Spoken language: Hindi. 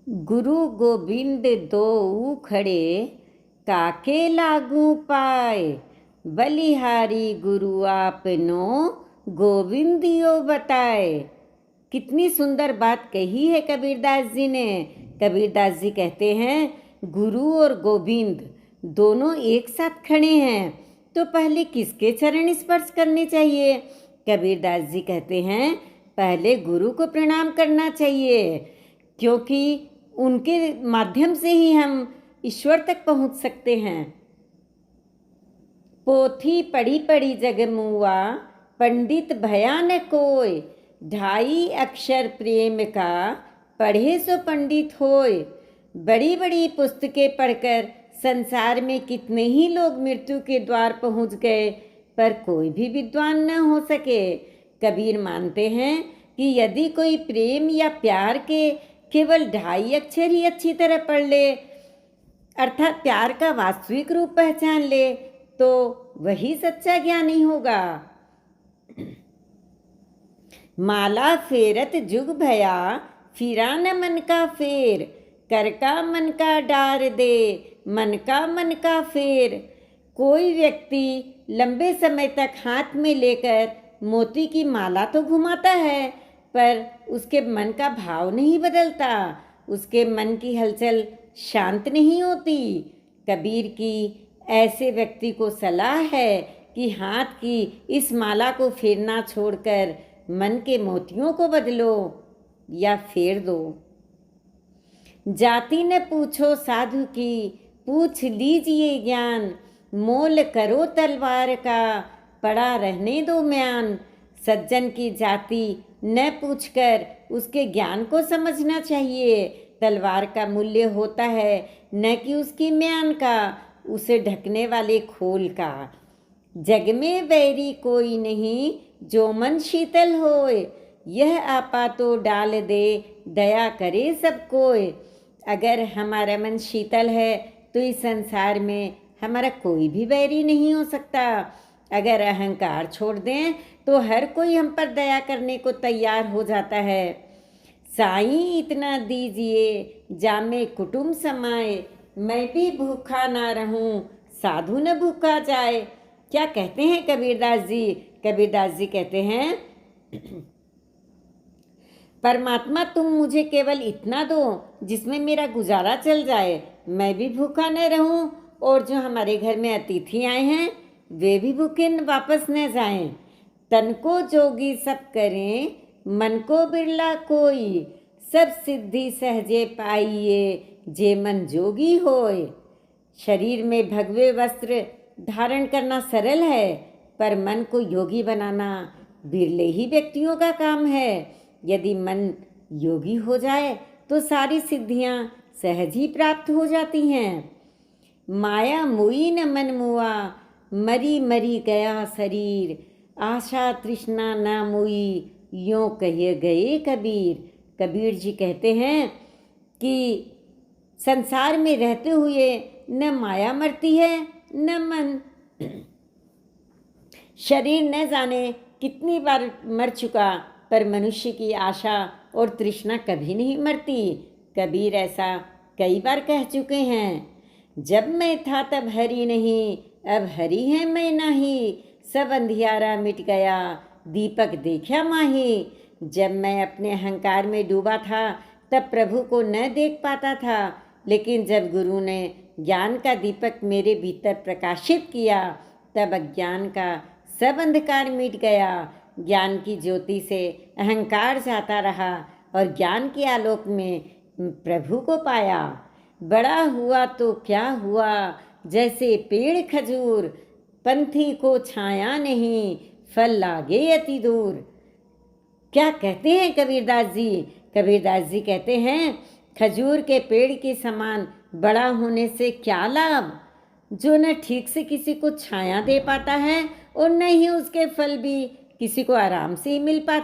गुरु गोबिंद दोऊ खड़े, काके लागू पाए। बलिहारी गुरु आपनो, गोविंदियो बताए। कितनी सुंदर बात कही है कबीरदास जी ने। कबीरदास जी कहते हैं गुरु और गोविंद दोनों एक साथ खड़े हैं, तो पहले किसके चरण स्पर्श करने चाहिए? कबीरदास जी कहते हैं पहले गुरु को प्रणाम करना चाहिए, क्योंकि उनके माध्यम से ही हम ईश्वर तक पहुंच सकते हैं। पोथी पढ़ी पढ़ी जग मुआ, पंडित भया न कोय। 2.5 अक्षर प्रेम का, पढ़े सो पंडित होय। बड़ी बड़ी पुस्तकें पढ़कर संसार में कितने ही लोग मृत्यु के द्वार पहुंच गए, पर कोई भी विद्वान न हो सके। कबीर मानते हैं कि यदि कोई प्रेम या प्यार के केवल 2.5 अक्षर ही अच्छी तरह पढ़ ले, अर्थात प्यार का वास्तविक रूप पहचान ले, तो वही सच्चा ज्ञानी होगा। माला फेरत जुग भया, फिरा न मन का फेर। कर का मन का डार दे, मन का फेर। कोई व्यक्ति लंबे समय तक हाथ में लेकर मोती की माला तो घुमाता है, पर उसके मन का भाव नहीं बदलता, उसके मन की हलचल शांत नहीं होती। कबीर की ऐसे व्यक्ति को सलाह है कि हाथ की इस माला को फेरना छोड़कर मन के मोतियों को बदलो या फेर दो। जाति न पूछो साधु की, पूछ लीजिए ज्ञान। मोल करो तलवार का, पड़ा रहने दो म्यान। सज्जन की जाति न पूछकर उसके ज्ञान को समझना चाहिए। तलवार का मूल्य होता है न कि उसकी म्यान का, उसे ढकने वाले खोल का। जग में बैरी कोई नहीं, जो मन शीतल होए। यह आपा तो डाल दे, दया करे सब कोय। अगर हमारा मन शीतल है तो इस संसार में हमारा कोई भी बैरी नहीं हो सकता। अगर अहंकार छोड़ दें तो हर कोई हम पर दया करने को तैयार हो जाता है। साईं इतना दीजिए, जामे कुटुम समाए। मैं भी भूखा ना रहूं, साधु न भूखा जाए। क्या कहते हैं कबीरदास जी? कबीरदास जी कहते हैं परमात्मा तुम मुझे केवल इतना दो जिसमें मेरा गुजारा चल जाए, मैं भी भूखा न रहूं, और जो हमारे घर में अतिथि आए हैं वे भी भूखे वापस न जाएं। तन को जोगी सब करें, मन को बिरला कोई। सब सिद्धि सहजे पाइए, जे मन जोगी होय। शरीर में भगवे वस्त्र धारण करना सरल है, पर मन को योगी बनाना बिरले ही व्यक्तियों का काम है। यदि मन योगी हो जाए तो सारी सिद्धियां सहज ही प्राप्त हो जाती हैं। माया मोई न मन मुआ, मरी मरी गया शरीर। आशा तृष्णा ना मोई, यों कहे गए कबीर। कबीर जी कहते हैं कि संसार में रहते हुए न माया मरती है न मन। शरीर न जाने कितनी बार मर चुका, पर मनुष्य की आशा और तृष्णा कभी नहीं मरती। कबीर ऐसा कई बार कह चुके हैं। जब मैं था तब हरि नहीं, अब हरि है मैं नहीं। सब अंधियारा मिट गया, दीपक देखा माही। जब मैं अपने अहंकार में डूबा था तब प्रभु को न देख पाता था, लेकिन जब गुरु ने ज्ञान का दीपक मेरे भीतर प्रकाशित किया तब अज्ञान का सब अंधकार मिट गया। ज्ञान की ज्योति से अहंकार जाता रहा और ज्ञान के आलोक में प्रभु को पाया। बड़ा हुआ तो क्या हुआ, जैसे पेड़ खजूर। पंथी को छाया नहीं, फल लागे अति दूर। क्या कहते हैं कबीरदास जी? कबीरदास जी कहते हैं खजूर के पेड़ के समान बड़ा होने से क्या लाभ, जो न ठीक से किसी को छाया दे पाता है और न ही उसके फल भी किसी को आराम से ही मिल पाते।